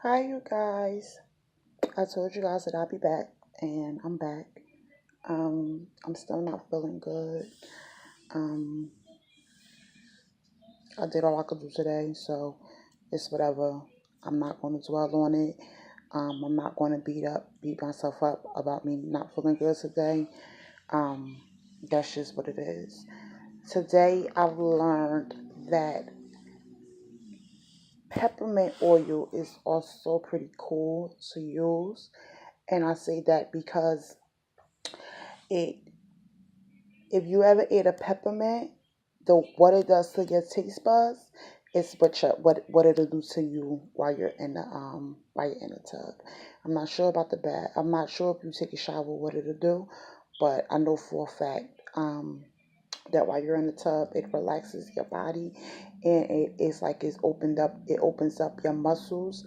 Hi, you guys. I told you guys that I'll be back, and I'm back. I'm still not feeling good. Um, I did all I could do today, so it's whatever. I'm not going to dwell on it. I'm not going to beat myself up about me not feeling good today. Um, that's just what it is. Today, I've learned that peppermint oil is also pretty cool to use, and I say that because it if you ever ate a peppermint, the what it does to your taste buds is what it'll do to you while you're in the tub. I'm not sure about the bath. I'm not sure if you take a shower what it'll do, but I know for a fact that while you're in the tub, it relaxes your body, and it's like it's opened up. It opens up your muscles,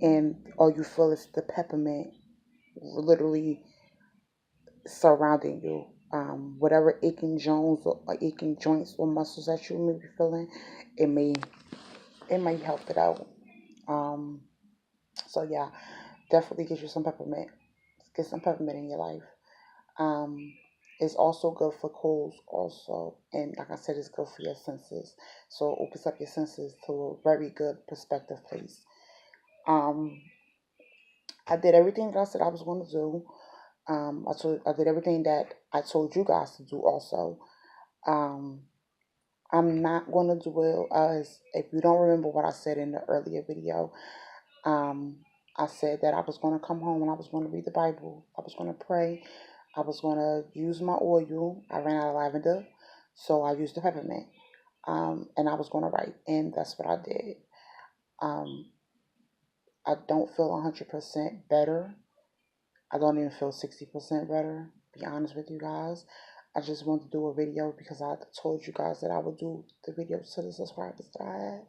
and all you feel is the peppermint literally surrounding you. Whatever aching joints or muscles that you may be feeling, it may it may help it out. Um, so yeah, definitely get you some peppermint. Get some peppermint in your life. Um, it's also good for colds also, and like I said, it's good for your senses. So it opens up your senses to a very good perspective place. Um, I did everything that I said I was going to do. I did everything that I told you guys to do also. Um, I'm not going to dwell as if you don't remember what I said in the earlier video. Um, I said that I was going to come home and I was going to read the Bible. I was going to pray. I was going to use my oil. I ran out of lavender, so I used the peppermint. And I was going to write, and that's what I did. Um, I don't feel 100% better. I don't even feel 60% better, to be honest with you guys. I just wanted to do a video because I told you guys that I would do the videos to the subscribers that I have.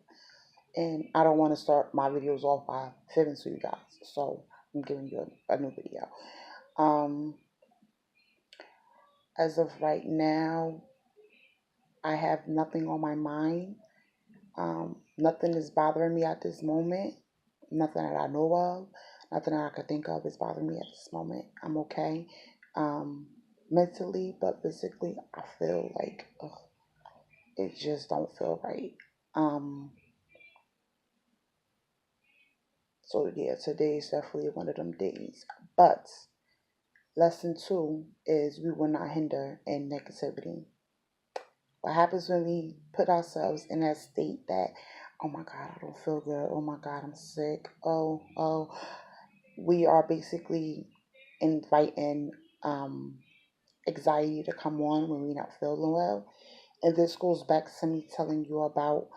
And I don't want to start my videos off by fibbing to you guys. So I'm giving you a new video. Um, as of right now, I have nothing on my mind. Nothing is bothering me at this moment. Nothing that I know of. Nothing that I could think of is bothering me at this moment. I'm okay. Um, Mentally, but physically, I feel like it just don't feel right. Um, so yeah, today is definitely one of them days. But lesson two is we will not hinder in negativity. What happens when we put ourselves in that state that, oh my God, I don't feel good. Oh my God, I'm sick. Oh, we are basically inviting anxiety to come on when we're not feeling well. And this goes back to me telling you about,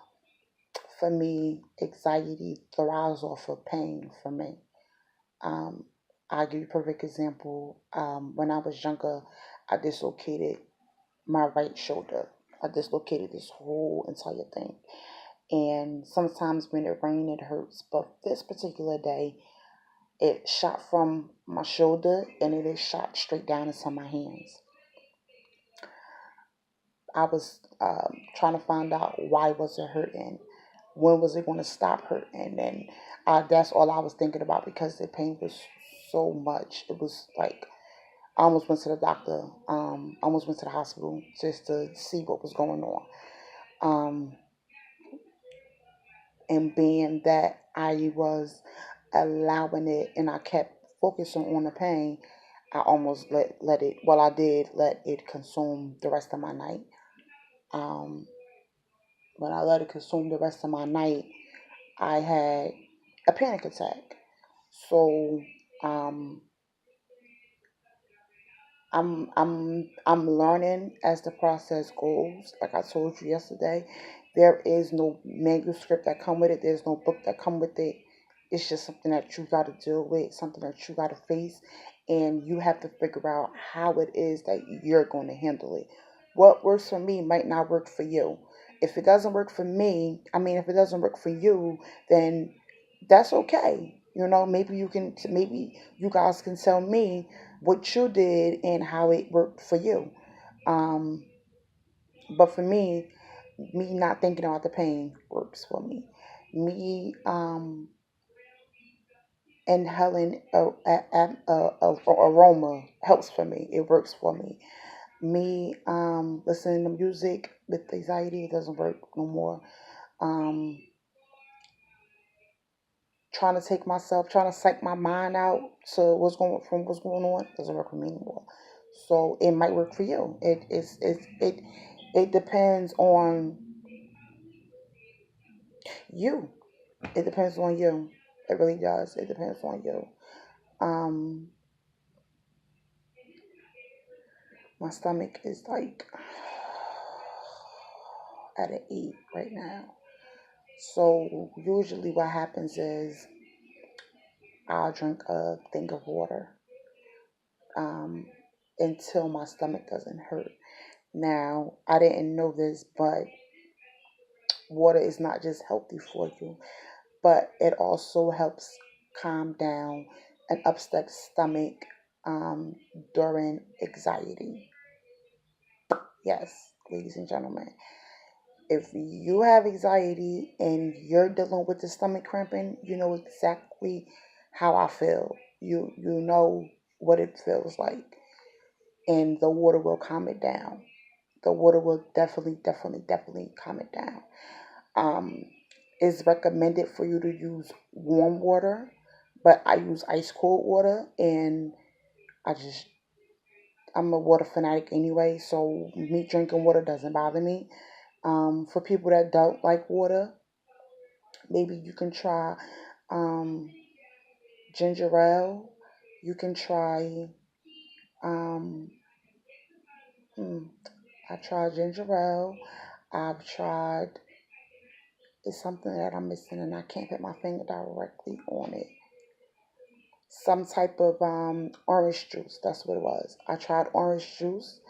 for me, anxiety thrives off of pain for me. Um, I'll give you a perfect example. When I was younger, I dislocated my right shoulder. I dislocated this whole entire thing. And sometimes when it rains, it hurts. But this particular day, it shot from my shoulder and it is shot straight down into my hands. I was trying to find out why was it hurting, when was it going to stop hurting, and that's all I was thinking about because the pain was so much. It was like I almost went to the doctor, almost went to the hospital just to see what was going on. Um, and being that I was allowing it and I kept focusing on the pain, I almost let it. Well, I did let it consume the rest of my night. Um, when I let it consume the rest of my night, I had a panic attack. So um, I'm learning as the process goes. Like I told you yesterday, there is no manuscript that come with it. There's no book that come with it. It's just something that you got to deal with, something that you got to face, and you have to figure out how it is that you're going to handle it. What works for me might not work for you. If it doesn't work for me, I mean, if it doesn't work for you, then that's okay. Maybe you guys can tell me what you did and how it worked for you. Um, but for me not thinking about the pain works for me. Me inhaling a aroma helps for me. It works for me. Me listening to music with anxiety, it doesn't work no more. Um, Trying to take myself, trying to psych my mind out to what's going on doesn't work for me anymore. So it might work for you. It depends on you. It depends on you. It really does. It depends on you. Um, my stomach is like at an 8 right now. So usually what happens is I'll drink a thing of water um, until my stomach doesn't hurt. Now, I didn't know this, but water is not just healthy for you, but it also helps calm down an upset stomach um, during anxiety. Yes, ladies and gentlemen, if you have anxiety and you're dealing with the stomach cramping, you know exactly how I feel. You know what it feels like, and the water will calm it down. The water will definitely calm it down. Um, it's recommended for you to use warm water, but I use ice cold water, and I just I'm a water fanatic anyway, so me drinking water doesn't bother me. For people that don't like water, maybe you can try um, ginger ale. You can try. Um, hmm, I tried ginger ale. I've tried. It's something that I'm missing, and I can't put my finger directly on it. Some type of orange juice. That's what it was. I tried orange juice.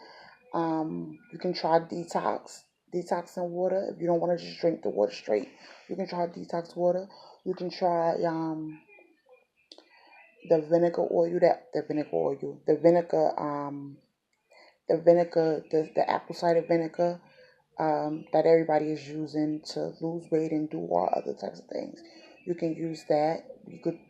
You can try detoxing water. If you don't want to just drink the water straight, you can try detox water. You can try the vinegar oil, the apple cider vinegar that everybody is using to lose weight and do all other types of things. You can use that.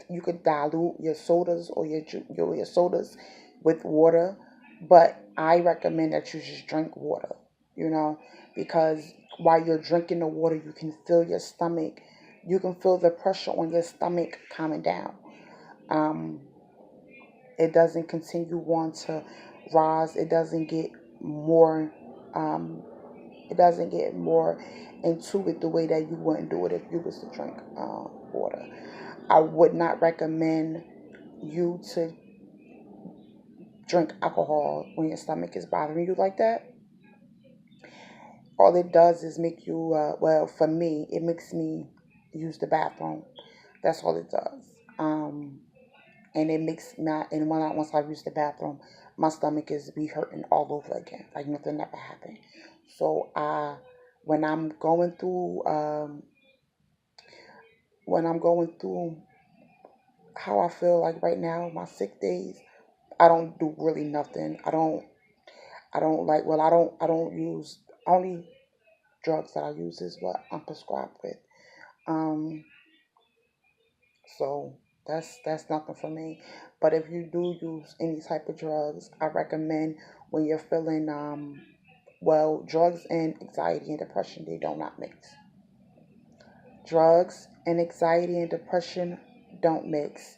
You could dilute your sodas or your sodas with water, but I recommend that you just drink water. You know, because while you're drinking the water, you can feel your stomach. You can feel the pressure on your stomach calming down. Um, it doesn't continue on to rise. It doesn't get more. Um, it doesn't get more into it the way that you wouldn't do it if you was to drink water. I would not recommend you to drink alcohol when your stomach is bothering you like that. All it does is make you, well, for me, it makes me use the bathroom. That's all it does. And it makes my, and once I use the bathroom, my stomach is be hurting all over again, like nothing ever happened. So when I'm going through, when I'm going through how I feel like right now, my sick days, I don't do really nothing. I don't like, well, I don't use, only drugs that I use is what I'm prescribed with. Um, so that's nothing for me. But if you do use any type of drugs, I recommend when you're feeling, well, drugs and anxiety and depression, they do not mix. Drugs and anxiety and depression don't mix.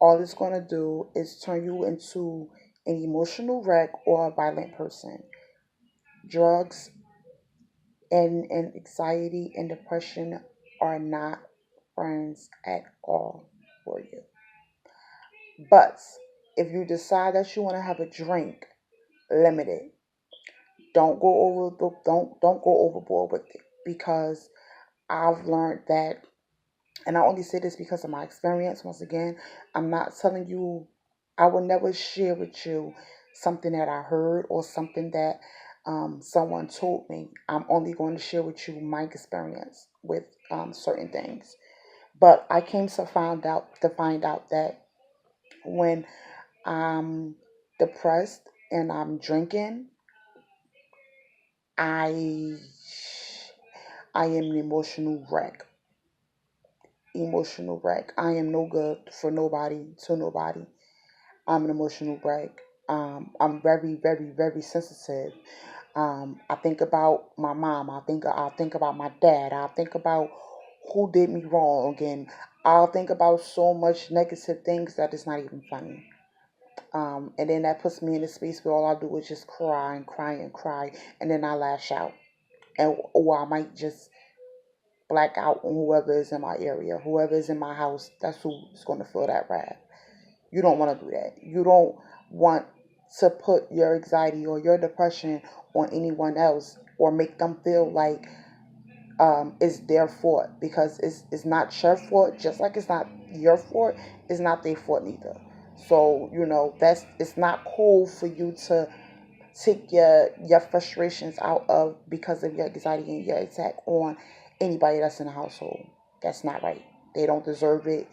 All it's going to do is turn you into an emotional wreck or a violent person. Drugs and anxiety and depression are not friends at all for you. But if you decide that you want to have a drink, limit it. Don't go overboard with it, because I've learned that, and I only say this because of my experience. Once again, I'm not telling you, I will never share with you something that I heard or something that someone told me. I'm only going to share with you my experience with certain things. But I came to find out that when I'm depressed and I'm drinking, I I am an emotional wreck. emotional wreck. I am no good for nobody, to nobody. I'm an emotional wreck. I'm very, very, very sensitive. I think about my mom. I think about my dad. I think about who did me wrong, and I'll think about so much negative things that it's not even funny. And then that puts me in a space where all I do is just cry and cry and cry, and then I lash out, and or I might just black out on whoever is in my area, whoever is in my house. That's who's going to feel that wrath. You don't want to do that. You don't want to put your anxiety or your depression on anyone else or make them feel like it's their fault, because it's not your fault. Just like it's not your fault, it's not their fault neither. So that's it's not cool for you to take your frustrations out of because of your anxiety and your attack on anybody that's in the household. That's not right. They don't deserve it.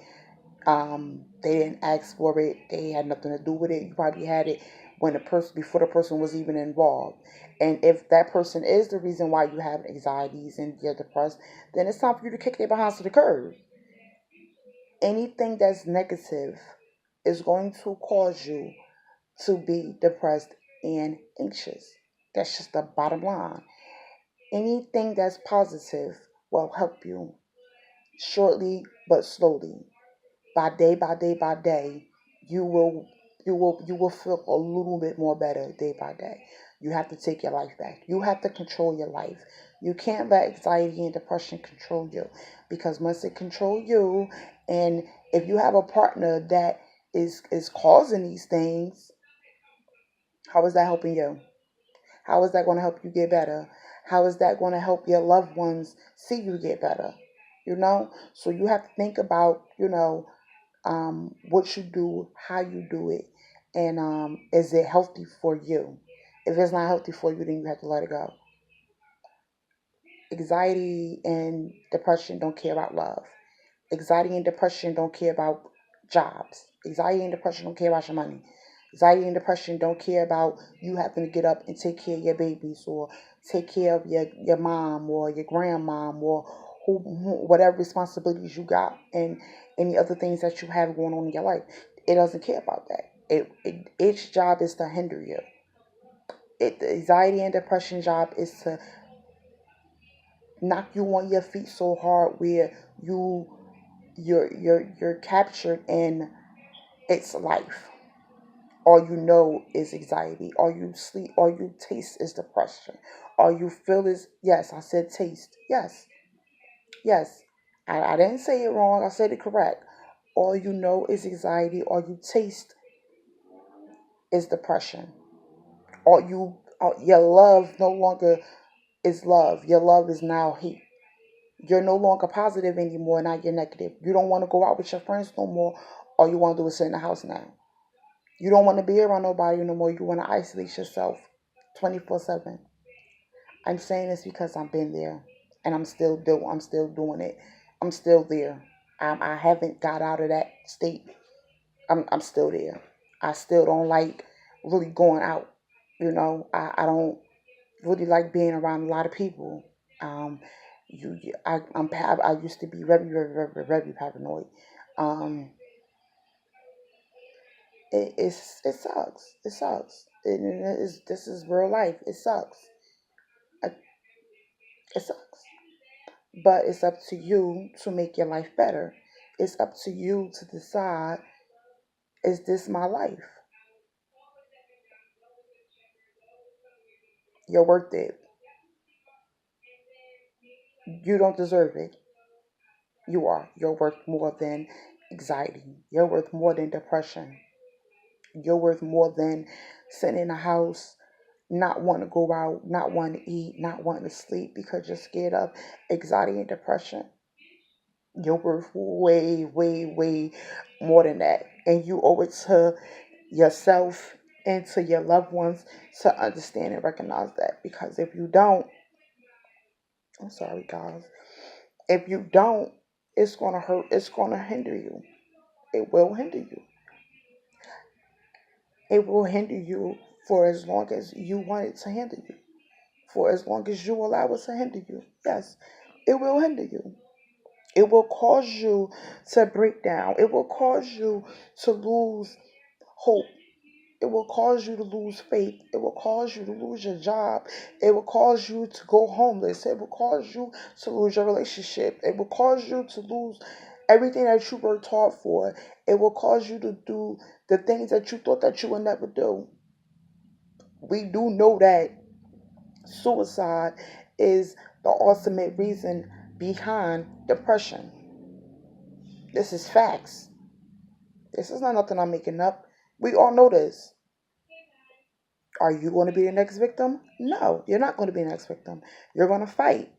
They didn't ask for it. They had nothing to do with it. You probably had it when the person before the person was even involved. And if that person is the reason why you have anxieties and you're depressed, then it's time for you to kick their behinds to the curb. Anything that's negative is going to cause you to be depressed and anxious. That's just the bottom line. Anything that's positive will help you shortly but slowly. By day by day, you will you will feel a little bit more better day by day. You have to take your life back. You have to control your life. You can't let anxiety and depression control you, because once it control you, and if you have a partner that is causing these things, how is that helping you? How is that going to help you get better? How is that going to help your loved ones see you get better? So you have to think about what you do, how you do it, and is it healthy for you? If it's not healthy for you, then you have to let it go. Anxiety and depression don't care about love. Anxiety and depression don't care about jobs. Anxiety and depression don't care about your money. Anxiety and depression don't care about you having to get up and take care of your babies, or take care of your mom or your grandmom, or whatever responsibilities you got, and any other things that you have going on in your life. It doesn't care about that. Its job is to hinder you. The anxiety and depression job is to knock you on your feet so hard where you're captured in its life. All you know is anxiety. All you sleep, all you taste is depression. All you feel is, yes, I said taste. Yes, yes. I didn't say it wrong. I said it correct. All you know is anxiety. All you taste is depression. Your love no longer is love. Your love is now hate. You're no longer positive anymore. Now you're negative. You don't want to go out with your friends no more. All you want to do is sit in the house now. You don't want to be around nobody no more. You want to isolate yourself 24/7. I'm saying this because I've been there, and I'm still doing it. I'm still there. I haven't got out of that state. I'm still there. I still don't like really going out. I don't really like being around a lot of people. Um, I used to be very, very, very, very paranoid. Um, it sucks. It sucks. This is real life. It sucks. I, it sucks. But it's up to you to make your life better. It's up to you to decide, is this my life? You're worth it. You don't deserve it. You are. You're worth more than anxiety. You're worth more than depression. You're worth more than sitting in a house, not wanting to go out, not wanting to eat, not wanting to sleep because you're scared of anxiety and depression. You're worth way, way, way more than that. And you owe it to yourself and to your loved ones to understand and recognize that. Because if you don't, I'm sorry, guys, if you don't, it's going to hurt, it's going to hinder you. It will hinder you. It will hinder you for as long as you want it to hinder you. For as long as you allow it to hinder you. Yes, it will hinder you. It will cause you to break down. It will cause you to lose hope. It will cause you to lose faith. It will cause you to lose your job. It will cause you to go homeless. It will cause you to lose your relationship. It will cause you to lose everything that you worked hard for. It will cause you to do the things that you thought that you would never do. We do know that suicide is the ultimate reason behind depression. This is facts. This is not nothing I'm making up. We all know this. Are you going to be the next victim? No, you're not going to be the next victim. You're going to fight.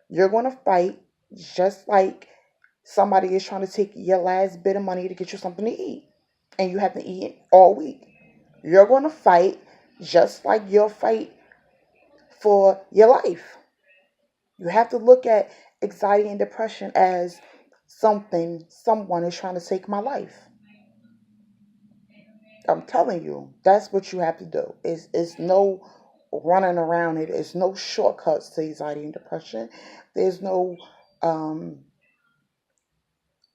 You're going to fight just like somebody is trying to take your last bit of money to get you something to eat. And you haven't eaten all week. You're going to fight just like you'll fight for your life. You have to look at anxiety and depression as someone is trying to take my life. I'm telling you, that's what you have to do. It's no running around it. It's no shortcuts to anxiety and depression. There's no, um,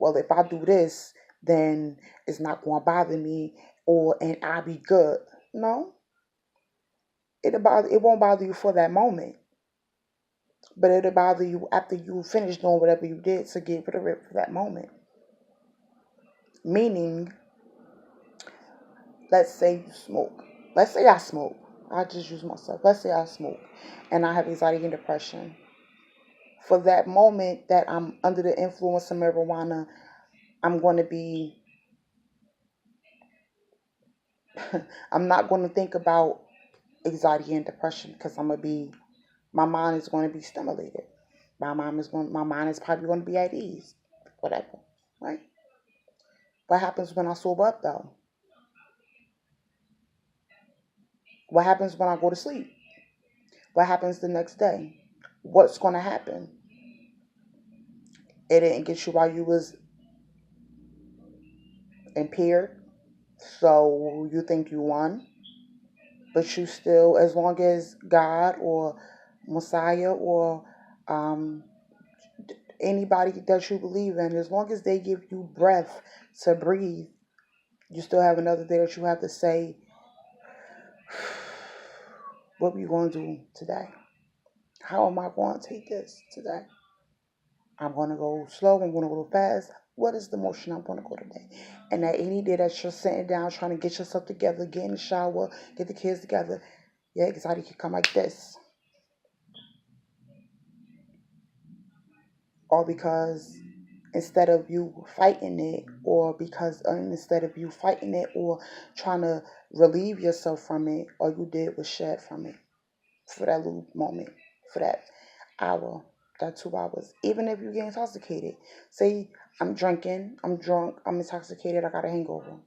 well, if I do this, then it's not going to bother me, and I'll be good. No, it won't bother you for that moment, but it'll bother you after you finish doing whatever you did to get rid of it for that moment. Meaning, let's say you smoke. Let's say I smoke. I just use myself. Let's say I smoke and I have anxiety and depression. For that moment that I'm under the influence of marijuana, I'm going to be, I'm not going to think about anxiety and depression because my mind is going to be stimulated. My mind is probably going to be at ease, whatever, right? What happens when I sober up though? What happens when I go to sleep? What happens the next day? What's going to happen? It didn't get you while you was impaired, so you think you won, but you still, as long as God or Messiah or um, anybody that you believe in, as long as they give you breath to breathe, you still have another day that you have to say, what are you going to do today? How am I going to take this today? I'm going to go slow. I'm going to go fast. What is the motion I'm going to go today? And that any day that you're sitting down trying to get yourself together, get in the shower, get the kids together, your anxiety can come like this. Or because instead of you fighting it, instead of you fighting it or trying to relieve yourself from it, all you did was shed from it for that little moment, for that hour, that 2 hours. Even if you get intoxicated, say I'm drinking, I'm drunk, I'm intoxicated, I got a hangover.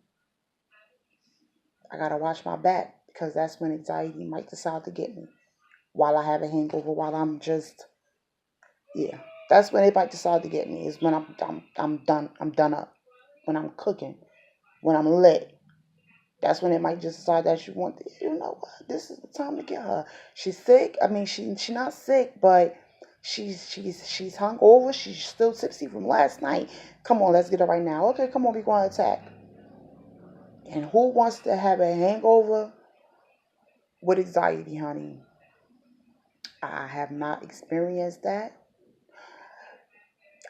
I gotta watch my back because that's when anxiety might decide to get me. While I have a hangover, while I'm just, yeah, that's when it might decide to get me. Is when I'm done up, when I'm cooking, when I'm lit. That's when it might just decide that you know what, this is the time to get her. She's sick. I mean, she not sick, but she's hungover. She's still tipsy from last night. Come on, let's get her right now. Okay, come on, we going to attack. And who wants to have a hangover with anxiety, honey? I have not experienced that.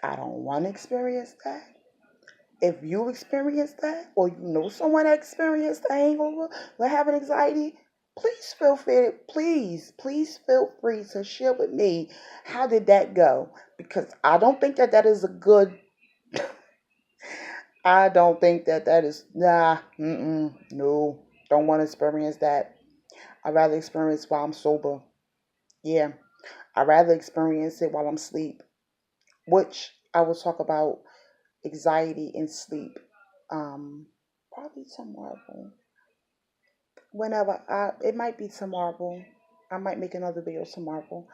I don't want to experience that. If you experience that, or you know someone that experienced a hangover with having anxiety, please feel free to share with me how did that go? Because I don't think that is a good. I don't think that is no. Don't want to experience that. I'd rather experience while I'm sober. Yeah, I'd rather experience it while I'm asleep, which I will talk about anxiety and sleep. Probably tomorrow. Whenever it might be tomorrow. I might make another video tomorrow.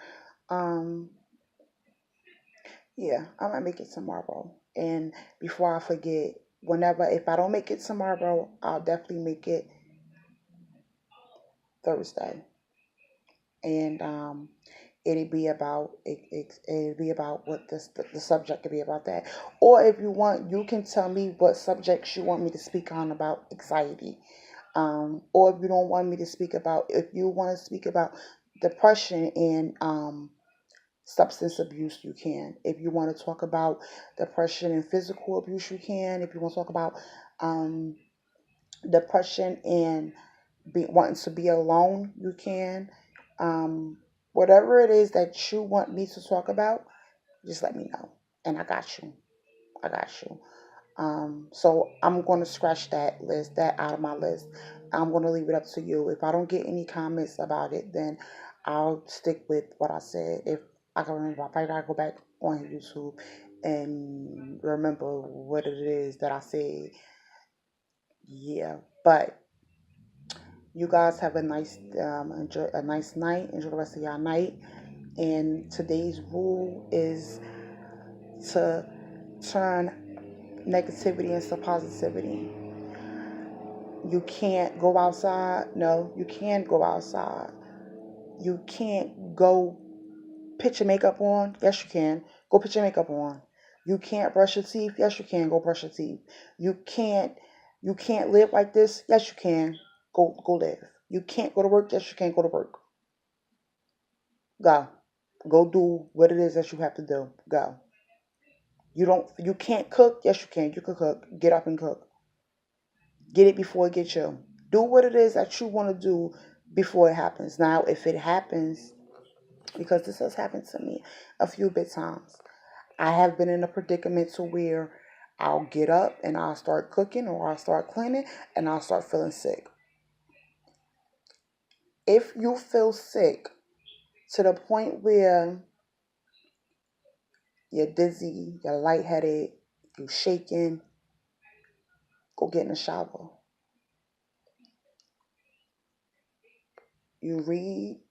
Um, yeah, I might make it tomorrow. And before I forget, if I don't make it tomorrow, I'll definitely make it Thursday. And it'd be about it'd be about what the subject could be about that. Or if you want, you can tell me what subjects you want me to speak on about anxiety. Or if you don't want me to speak about, if you want to speak about depression and substance abuse, you can. If you want to talk about depression and physical abuse, you can. If you want to talk about um, depression and wanting to be alone, you can. Um, Whatever it is that you want me to talk about, just let me know, and I got you. I got you. So I'm going to scratch that out of my list. I'm going to leave it up to you. If I don't get any comments about it, then I'll stick with what I said. If I can remember, I probably gotta go back on YouTube and remember what it is that I said. Yeah, but you guys have a nice, enjoy a nice night. Enjoy the rest of your night. And today's rule is to turn negativity into positivity. You can't go outside. No, you can go outside. You can't go put your makeup on. Yes, you can. Go put your makeup on. You can't brush your teeth. Yes, you can. Go brush your teeth. You can't. You can't live like this. Yes, you can. Go live. You can't go to work. Yes, you can. Go to work. Go. Go do what it is that you have to do. Go. You don't. You can't cook. Yes, you can. You can cook. Get up and cook. Get it before it gets you. Do what it is that you want to do before it happens. Now, if it happens, because this has happened to me a few bit times, I have been in a predicament to where I'll get up and I'll start cooking or I'll start cleaning and I'll start feeling sick. If you feel sick to the point where you're dizzy, you're lightheaded, you're shaking, go get in the shower. You read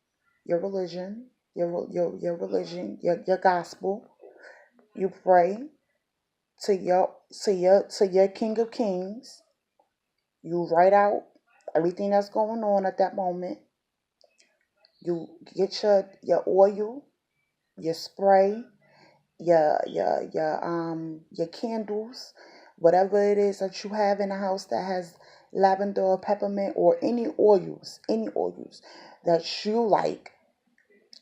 your religion, your religion, your gospel. You pray to your King of Kings. You write out everything that's going on at that moment. You get your oil, your spray, your candles, whatever it is that you have in the house that has lavender or peppermint or any oils that you like.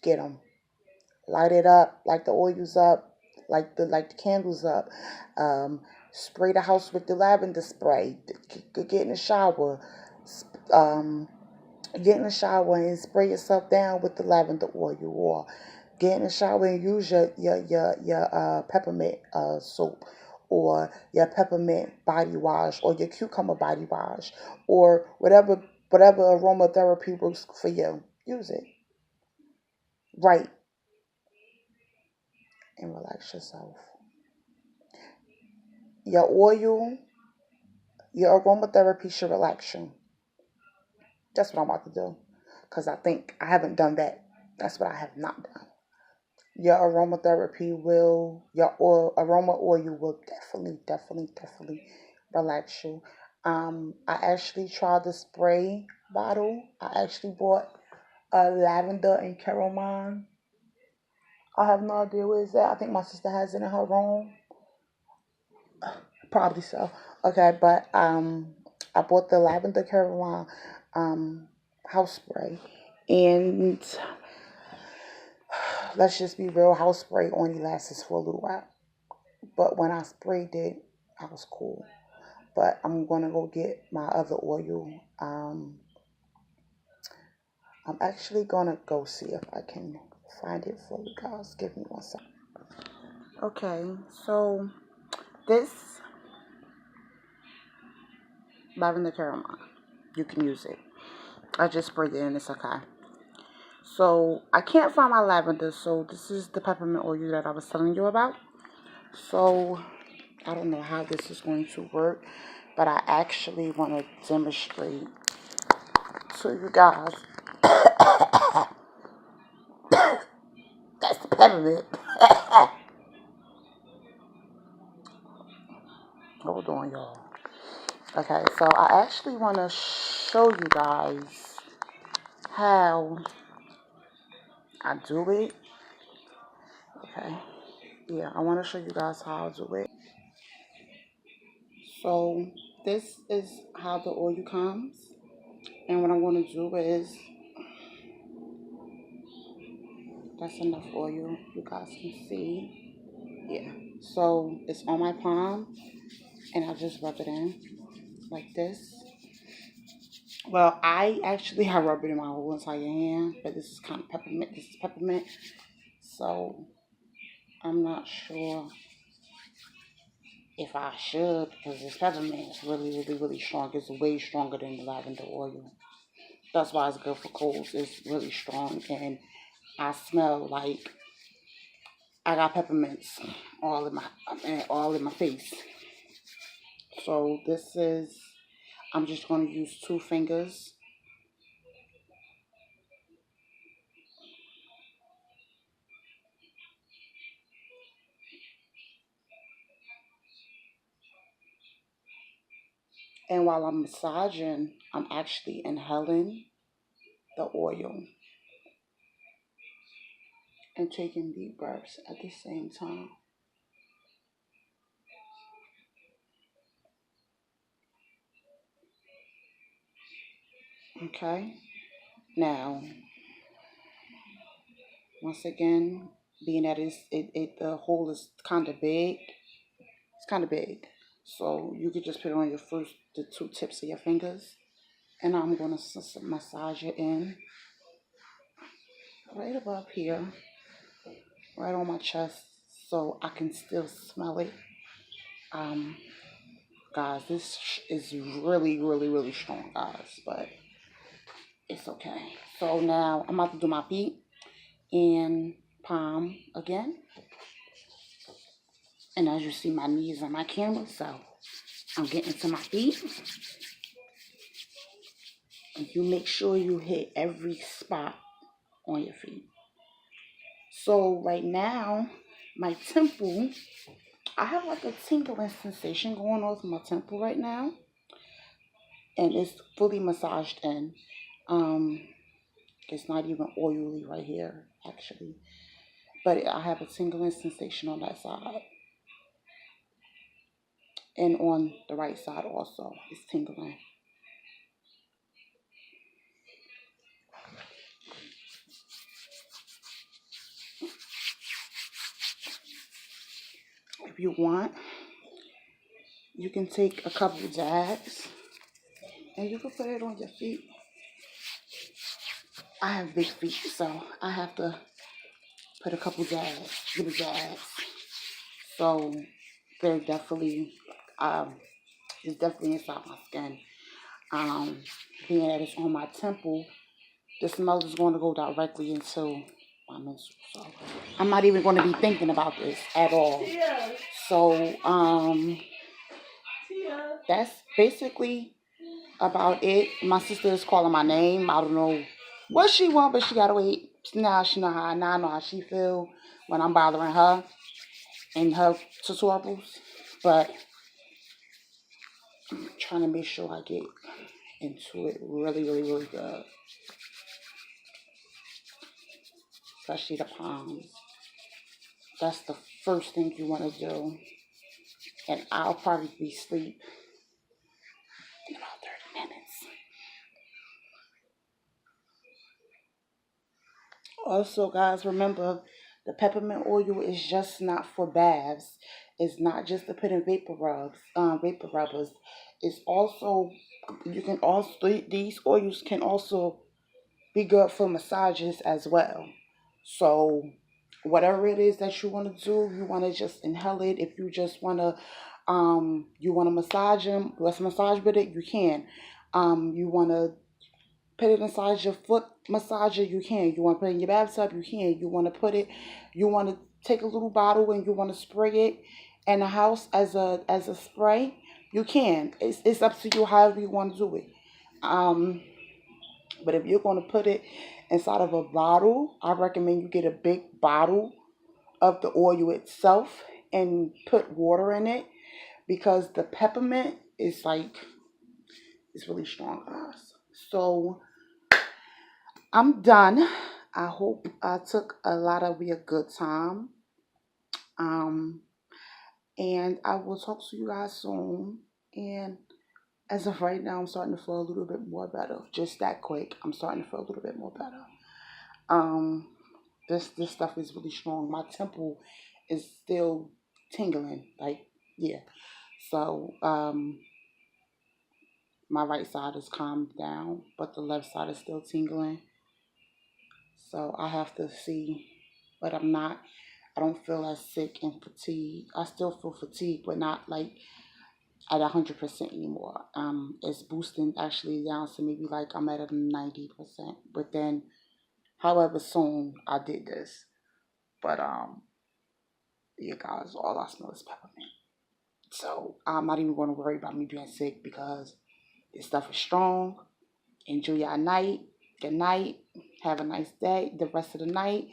Get them. Light it up, light the oils up, like the candles up. Spray the house with the lavender spray. Get in the shower. Um, get in the shower and spray yourself down with the lavender oil, or get in the shower and use your peppermint soap, or your peppermint body wash, or your cucumber body wash, or whatever aromatherapy works for you. Use it. Right. And relax yourself. Your oil, your aromatherapy should relax you. That's what I'm about to do. Because I think I haven't done that. That's what I have not done. Your aromatherapy will, your aroma oil will definitely relax you. I actually tried the spray bottle. I actually bought a lavender and caramel. I have no idea what is that. I think my sister has it in her room. Probably so. Okay, but I bought the lavender caramel house spray, and let's just be real, house spray only lasts for a little while. But when I sprayed it, I was cool. But I'm gonna go get my other oil. I'm actually gonna go see if I can find it for you guys. Give me 1 second. Okay, so this lavender caramel, you can use it. I just sprayed it and it's okay. So I can't find my lavender, so this is the peppermint oil that I was telling you about. So I don't know how this is going to work, but I actually want to demonstrate to you guys. That's the peppermint. Hold on, y'all. Okay, so I actually want to show you guys how I do it. Okay. Yeah, I want to show you guys how I do it. So this is how the oil comes. And what I'm going to do is, that's enough oil. You guys can see. Yeah. So it's on my palm. And I just rub it in like this. Well, I rub it in my whole entire hand. But this is kind of peppermint. This is peppermint. So I'm not sure if I should, because this peppermint is really, really, really strong. It's way stronger than the lavender oil. That's why it's good for colds. It's really strong, and I smell like I got peppermints all in my face. So this is, I'm just going to use 2 fingers. And while I'm massaging, I'm actually inhaling the oil and taking deep breaths at the same time. Okay. Now, once again, being that the hole is kind of big, it's kind of big. So you could just put it on the 2 tips of your fingers. And I'm going to massage it in right above here, right on my chest, so I can still smell it. Um, Guys, this is really, really, really strong, guys, but it's okay. So now I'm about to do my feet and palm again. And as you see, my knees on my camera, so I'm getting to my feet. And you make sure you hit every spot on your feet. So right now, my temple, I have like a tingling sensation going on with my temple right now. And it's fully massaged in. Um, it's not even oily right here, actually. But I have a tingling sensation on that side. And on the right side also, it's tingling. If you want, you can take a couple dabs and you can put it on your feet. I have big feet, so I have to put a couple dabs, little dabs. So they're definitely, um, it's definitely inside my skin. Um, Being that it's on my temple, the smell is going to go directly into my menstrual. So I'm not even going to be thinking about this at all. So that's basically about it. My sister is calling my name. I don't know what she want, but she gotta wait. Now she know how. Now I know how she feel when I'm bothering her in her tutorials. But I'm trying to make sure I get into it really, really, really good. Especially the palms. That's the first thing you want to do. And I'll probably be asleep in about 30 minutes. Also, guys, remember the peppermint oil is just not for baths. It's not just to put in vapor rubbers. It's also, you can also, these oils can also be good for massages as well. So whatever it is that you want to do, you want to just inhale it. If you just want to, you want to massage them, let's massage with it, you can. You want to put it inside your foot massager, you can. You want to put it in your bathtub, you can. You want to take a little bottle and you want to spray it in the house as a spray, you can. It's up to you however you want to do it. Um, but if you're going to put it inside of a bottle, I recommend you get a big bottle of the oil itself and put water in it, because the peppermint is like, it's really strong, guys. So I'm done. I hope I took a lot of your good time. Um, and I will talk to you guys soon. And as of right now, I'm starting to feel a little bit more better. Just that quick, I'm starting to feel a little bit more better. Um, this stuff is really strong. My temple is still tingling. Like, yeah. So, my right side is calmed down, but the left side is still tingling. So I have to see, but I'm not. I don't feel as sick and fatigued. I still feel fatigued, but not like at 100% anymore. It's boosting actually down to maybe like I'm at a 90%. But then, however soon I did this, but yeah, guys, all I smell is peppermint. So I'm not even going to worry about me being sick because this stuff is strong. Enjoy your night. Good night. Have a nice day. The rest of the night,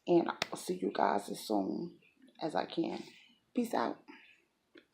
and I'll see you guys as soon as I can. Peace out.